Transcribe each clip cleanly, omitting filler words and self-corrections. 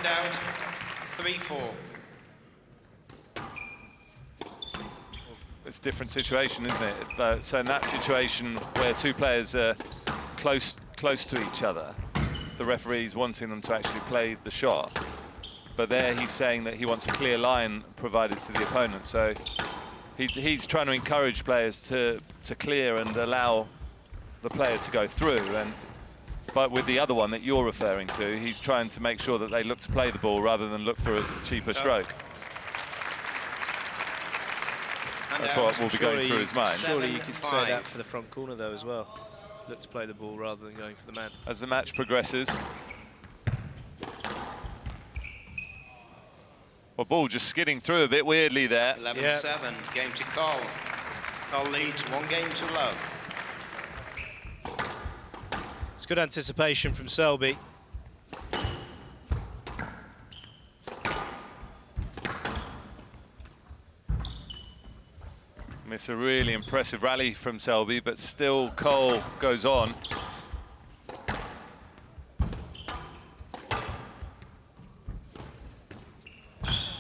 out, 3-4. It's a different situation, isn't it? So in that situation where two players are close to each other, the referee's wanting them to actually play the shot. But there he's saying that he wants a clear line provided to the opponent. So he's trying to encourage players to clear and allow the player to go through. But with the other one that you're referring to, he's trying to make sure that they look to play the ball rather than look for a cheaper stroke. That's what will be going through his mind. Surely you could say that for the front corner though as well. Look to play the ball rather than going for the man. As the match progresses. Well, ball just skidding through a bit weirdly there. 11-7, game to Coll. Coll leads 1 game to love. It's good anticipation from Selby. It's a really impressive rally from Selby, but still Coll goes on.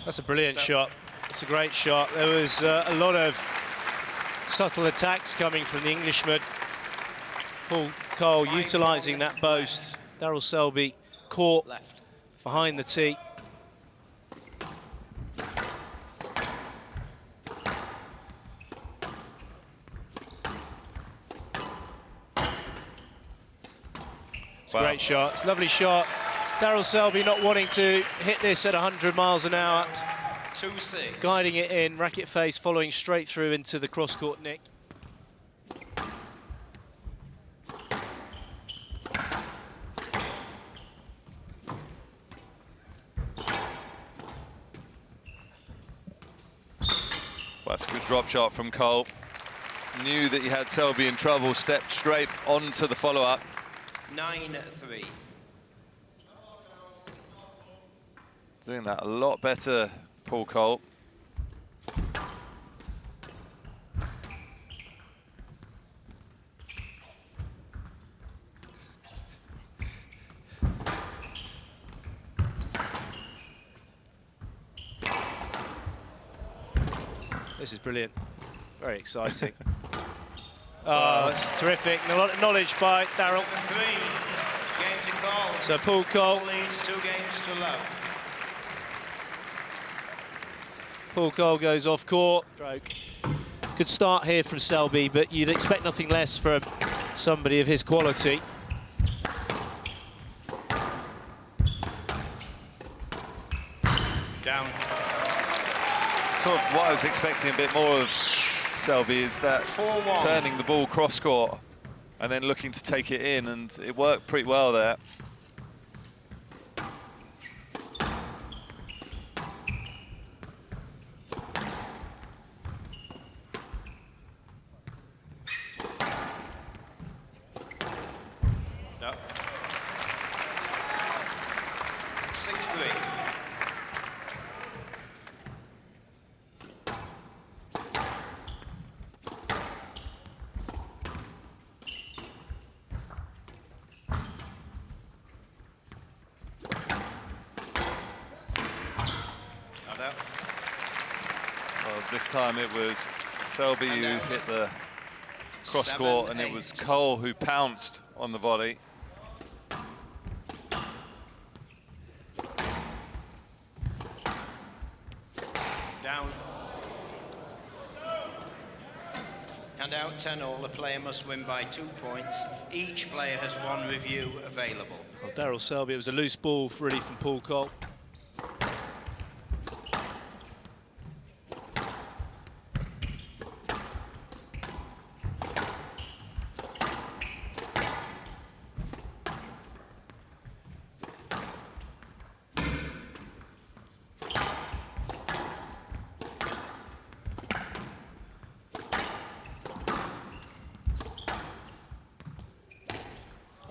That's a brilliant shot. It's a great shot. There was a lot of subtle attacks coming from the Englishman. Coll utilising that boast. Daryl Selby caught behind the tee. It's a great shot. It's a lovely shot. Daryl Selby not wanting to hit this at 100 miles an hour. 2-6. Guiding it in, racket face following straight through into the cross-court nick. Well, that's a good drop shot from Coll. Knew that he had Selby in trouble, stepped straight onto the follow-up. 9-3. Doing that a lot better, Coll. This is brilliant. Very exciting. Oh, it's terrific. A lot of knowledge by Daryl. 3, game to Coll. So Coll leads 2 games to love. Coll goes off court. Stroke. Good start here from Selby, but you'd expect nothing less from somebody of his quality. Down. Sort of what I was expecting a bit more of Selby is that 4-1. turning the ball cross-court and then looking to take it in, and it worked pretty well there. No. 6-3. Well, this time it was Selby who hit the cross-court, and it was Coll who pounced on the volley. Down. And out 10-all, the player must win by 2 points. Each player has 1 review available. Well, Daryl Selby, it was a loose ball really from Coll.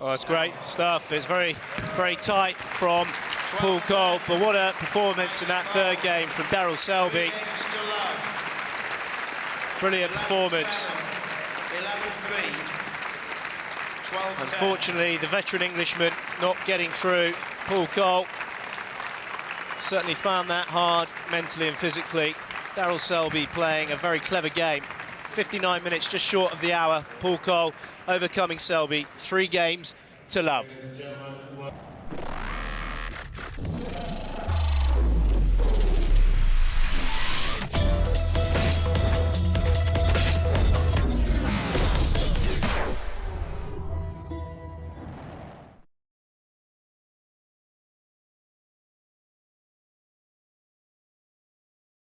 Oh, it's great stuff. It's very, very tight from Coll, but what a performance in that third game from Daryl Selby. Brilliant performance. 11-3, 12-10. Unfortunately, the veteran Englishman not getting through. Coll Certainly found that hard mentally and physically. Daryl Selby playing a very clever game. 59 minutes, just short of the hour. Paul Coll overcoming Selby. 3 games to love.